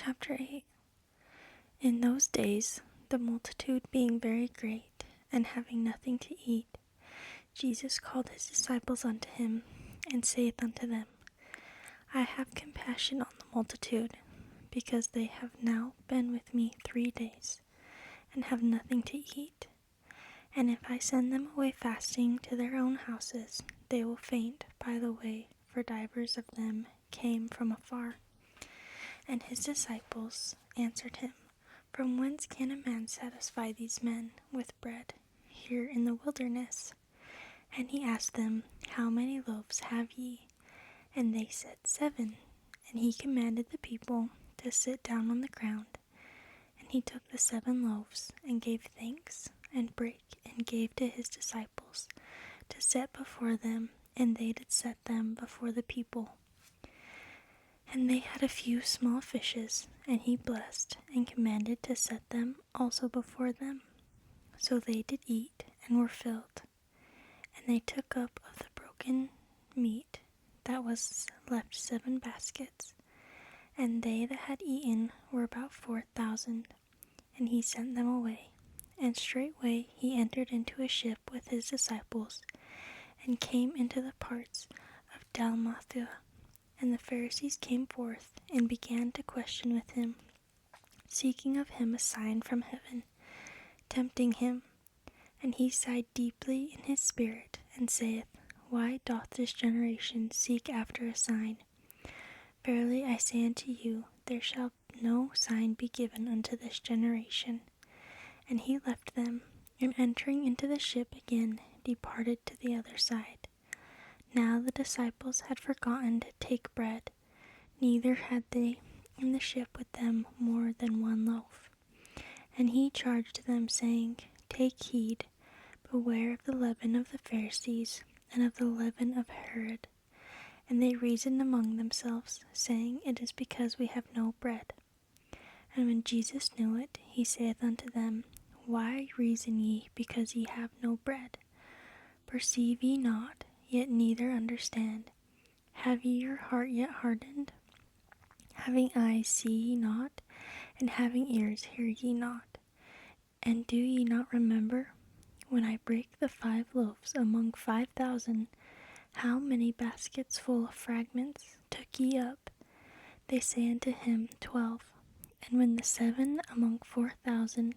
Chapter 8. In those days, the multitude being very great, and having nothing to eat, Jesus called his disciples unto him, and saith unto them, I have compassion on the multitude, because they have now been with me 3 days, and have nothing to eat. And if I send them away fasting to their own houses, they will faint by the way, for divers of them came from afar. And his disciples answered him, From whence can a man satisfy these men with bread here in the wilderness? And he asked them, How many loaves have ye? And they said, 7. And he commanded the people to sit down on the ground. And he took the 7 loaves, and gave thanks, and brake, and gave to his disciples, to set before them, and they did set them before the people. And they had a few small fishes, and he blessed, and commanded to set them also before them. So they did eat, and were filled. And they took up of the broken meat that was left 7 baskets. And they that had eaten were about 4,000. And he sent them away. And straightway he entered into a ship with his disciples, and came into the parts of Dalmatia. And the Pharisees came forth, and began to question with him, seeking of him a sign from heaven, tempting him. And he sighed deeply in his spirit, and saith, Why doth this generation seek after a sign? Verily I say unto you, there shall no sign be given unto this generation. And he left them, and entering into the ship again, departed to the other side. Now the disciples had forgotten to take bread, neither had they in the ship with them more than 1 loaf. And he charged them, saying, Take heed, beware of the leaven of the Pharisees, and of the leaven of Herod. And they reasoned among themselves, saying, It is because we have no bread. And when Jesus knew it, he saith unto them, Why reason ye, because ye have no bread? Perceive ye not, yet neither understand? Have ye your heart yet hardened? Having eyes see ye not, and having ears hear ye not? And do ye not remember, when I brake the 5 loaves among 5,000, how many baskets full of fragments took ye up? They say unto him, 12. And when the 7 among 4,000,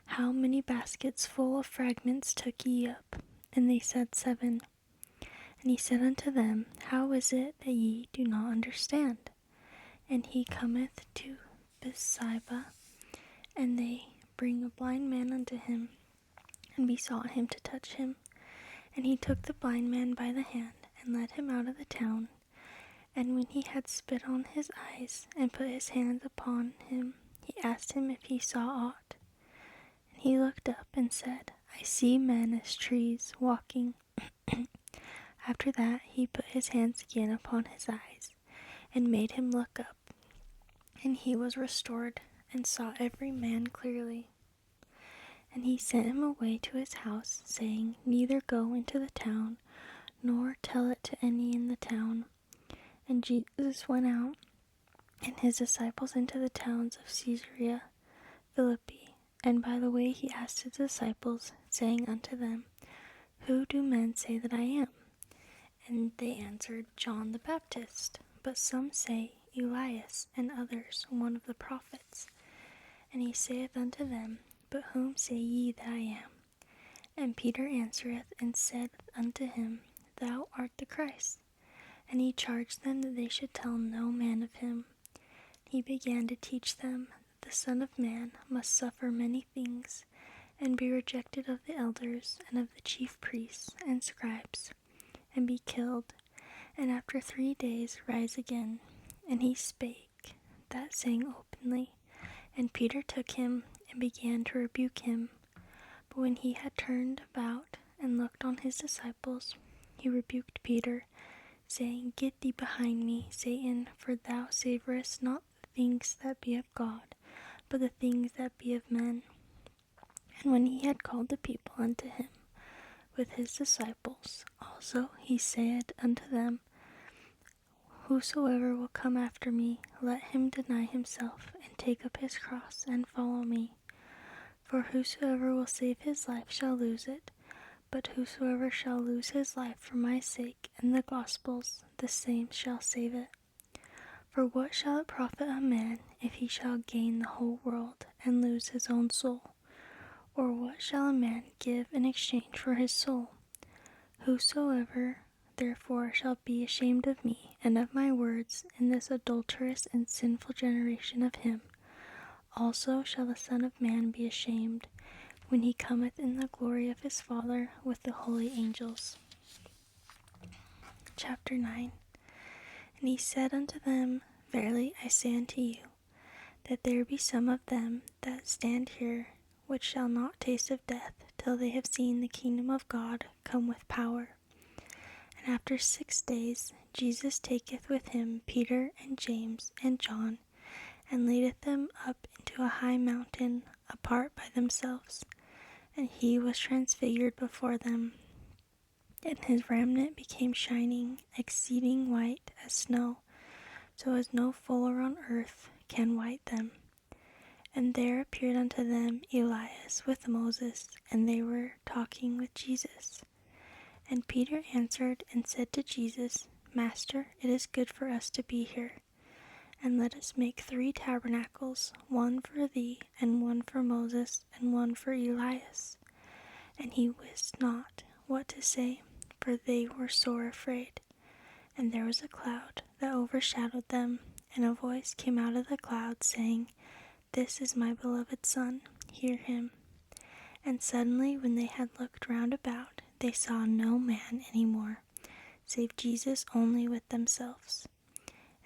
how many baskets full of fragments took ye up? And they said, 7. And he said unto them, How is it that ye do not understand? And he cometh to Bethsaida, and they bring a blind man unto him, and besought him to touch him. And he took the blind man by the hand, and led him out of the town. And when he had spit on his eyes, and put his hands upon him, he asked him if he saw aught. And he looked up, and said, I see men as trees walking. After that he put his hands again upon his eyes, and made him look up. And he was restored, and saw every man clearly. And he sent him away to his house, saying, Neither go into the town, nor tell it to any in the town. And Jesus went out, and his disciples into the towns of Caesarea Philippi. And by the way he asked his disciples, saying unto them, Who do men say that I am? And they answered, John the Baptist, but some say Elias, and others one of the prophets. And he saith unto them, But whom say ye that I am? And Peter answereth and said unto him, Thou art the Christ. And he charged them that they should tell no man of him. He began to teach them that the Son of Man must suffer many things, and be rejected of the elders and of the chief priests and scribes, and be killed, and after 3 days rise again. And he spake that saying openly. And Peter took him, and began to rebuke him. But when he had turned about, and looked on his disciples, he rebuked Peter, saying, Get thee behind me, Satan, for thou savorest not the things that be of God, but the things that be of men. And when he had called the people unto him, with his disciples also, he said unto them, Whosoever will come after me, let him deny himself, and take up his cross, and follow me. For whosoever will save his life shall lose it, but whosoever shall lose his life for my sake and the gospel's, the same shall save it. For what shall it profit a man if he shall gain the whole world and lose his own soul? Or what shall a man give in exchange for his soul? Whosoever therefore shall be ashamed of me and of my words in this adulterous and sinful generation, of him also shall the Son of Man be ashamed, when he cometh in the glory of his Father with the holy angels. Chapter 9. And he said unto them, Verily I say unto you, that there be some of them that stand here, which shall not taste of death, till they have seen the kingdom of God come with power. And after 6 days Jesus taketh with him Peter and James and John, and leadeth them up into a high mountain, apart by themselves. And he was transfigured before them, and his raiment became shining, exceeding white as snow, so as no fuller on earth can white them. And there appeared unto them Elias with Moses, and they were talking with Jesus. And Peter answered and said to Jesus, Master, it is good for us to be here. And let us make 3 tabernacles, one for thee, and one for Moses, and one for Elias. And he wist not what to say, for they were sore afraid. And there was a cloud that overshadowed them, and a voice came out of the cloud, saying, This is my beloved Son, hear him. And suddenly, when they had looked round about, they saw no man any more, save Jesus only with themselves.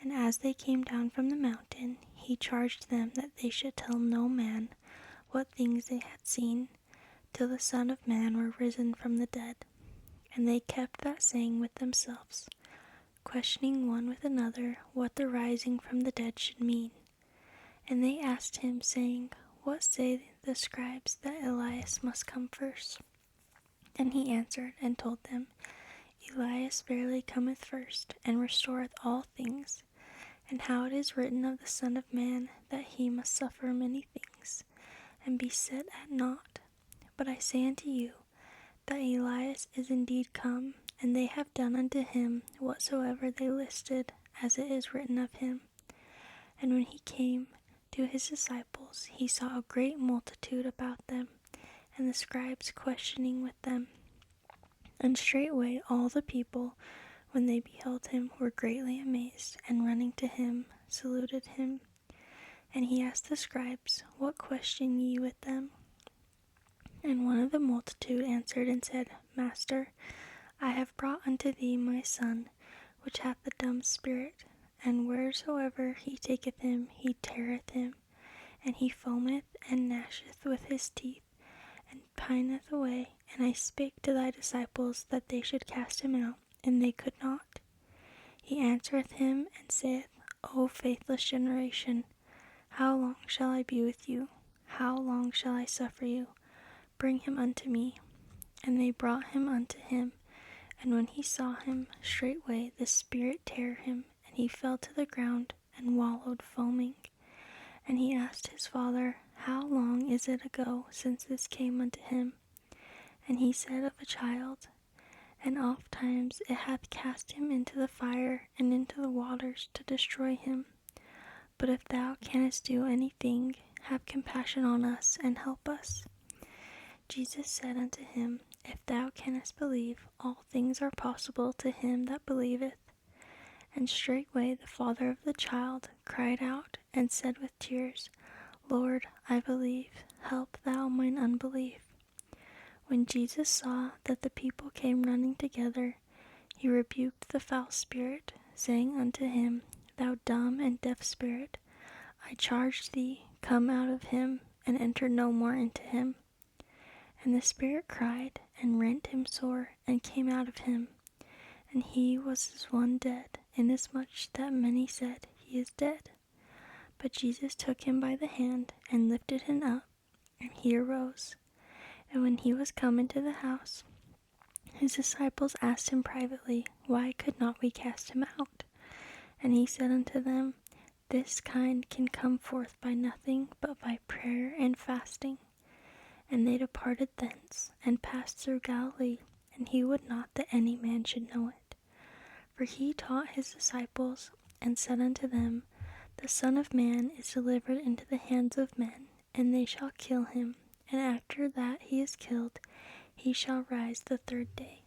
And as they came down from the mountain, he charged them that they should tell no man what things they had seen, till the Son of Man were risen from the dead. And they kept that saying with themselves, questioning one with another what the rising from the dead should mean. And they asked him, saying, What say the scribes, that Elias must come first? And he answered and told them, Elias verily cometh first, and restoreth all things, and how it is written of the Son of Man, that he must suffer many things, and be set at naught. But I say unto you, that Elias is indeed come, and they have done unto him whatsoever they listed, as it is written of him. And when he came to his disciples, he saw a great multitude about them, and the scribes questioning with them. And straightway all the people, when they beheld him, were greatly amazed, and running to him, saluted him. And he asked the scribes, What question ye with them? And one of the multitude answered and said, Master, I have brought unto thee my son, which hath a dumb spirit, and wheresoever he taketh him, he teareth him, and he foameth and gnasheth with his teeth, and pineth away. And I spake to thy disciples that they should cast him out, and they could not. He answereth him and saith, O faithless generation, how long shall I be with you? How long shall I suffer you? Bring him unto me. And they brought him unto him. And when he saw him, straightway the spirit tare him, and he fell to the ground, and wallowed foaming. And he asked his father, How long is it ago since this came unto him? And he said, Of a child. And oft times it hath cast him into the fire, and into the waters, to destroy him. But if thou canst do anything, have compassion on us, and help us. Jesus said unto him, If thou canst believe, all things are possible to him that believeth. And straightway the father of the child cried out, and said with tears, Lord, I believe, help thou mine unbelief. When Jesus saw that the people came running together, he rebuked the foul spirit, saying unto him, Thou dumb and deaf spirit, I charge thee, come out of him, and enter no more into him. And the spirit cried, and rent him sore, and came out of him. And he was as one dead, inasmuch that many said, He is dead. But Jesus took him by the hand, and lifted him up, and he arose. And when he was come into the house, his disciples asked him privately, Why could not we cast him out? And he said unto them, This kind can come forth by nothing but by prayer and fasting. And they departed thence, and passed through Galilee, and he would not that any man should know it. For he taught his disciples, and said unto them, The Son of Man is delivered into the hands of men, and they shall kill him, and after that he is killed, he shall rise the third day.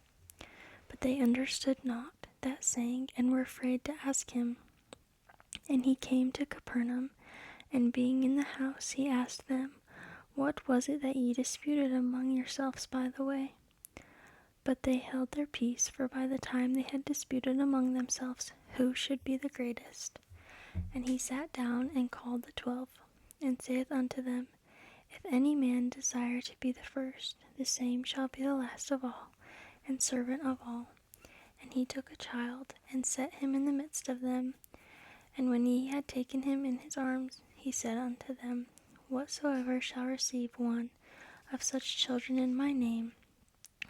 But they understood not that saying, and were afraid to ask him. And he came to Capernaum, and being in the house, he asked them, What was it that ye disputed among yourselves by the way? But they held their peace, for by the time they had disputed among themselves who should be the greatest. And he sat down and called the 12, and saith unto them, If any man desire to be the first, the same shall be the last of all, and servant of all. And he took a child, and set him in the midst of them. And when he had taken him in his arms, he said unto them, Whatsoever shall receive one of such children in my name,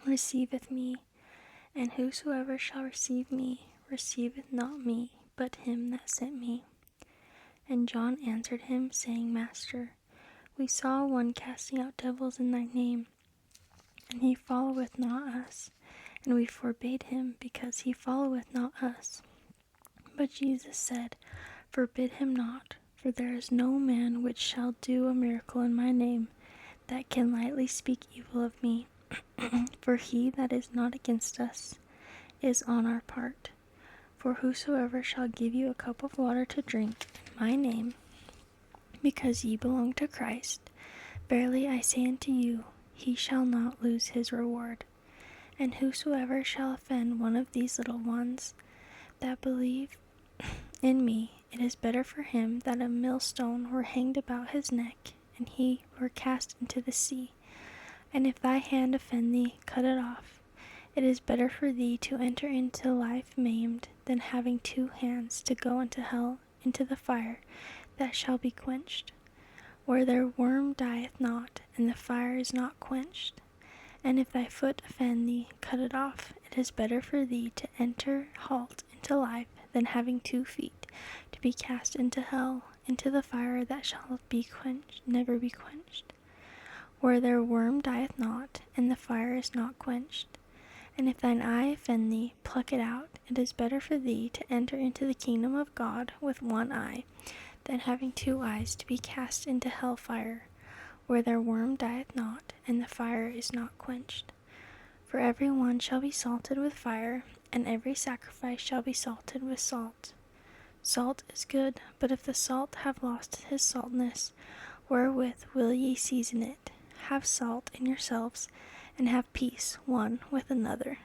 receiveth me, and whosoever shall receive me, receiveth not me, but him that sent me. And John answered him, saying, Master, we saw one casting out devils in thy name, and he followeth not us. And we forbade him, because he followeth not us. But Jesus said, Forbid him not, for there is no man which shall do a miracle in my name, that can lightly speak evil of me. For he that is not against us is on our part. For whosoever shall give you a cup of water to drink in my name, because ye belong to Christ, verily I say unto you, he shall not lose his reward. And whosoever shall offend one of these little ones that believe in me, it is better for him that a millstone were hanged about his neck, and he were cast into the sea. And if thy hand offend thee, cut it off. It is better for thee to enter into life maimed, than having 2 hands to go into hell, into the fire that shall be quenched, where their worm dieth not, and the fire is not quenched. And if thy foot offend thee, cut it off. It is better for thee to enter halt into life, than having 2 feet to be cast into hell, into the fire that shall be quenched, never be quenched, where their worm dieth not, and the fire is not quenched. And if thine eye offend thee, pluck it out. It is better for thee to enter into the kingdom of God with 1 eye, than having 2 eyes to be cast into hell fire, where their worm dieth not, and the fire is not quenched. For every one shall be salted with fire, and every sacrifice shall be salted with salt. Salt is good, but if the salt have lost his saltness, wherewith will ye season it? Have salt in yourselves, and have peace one with another.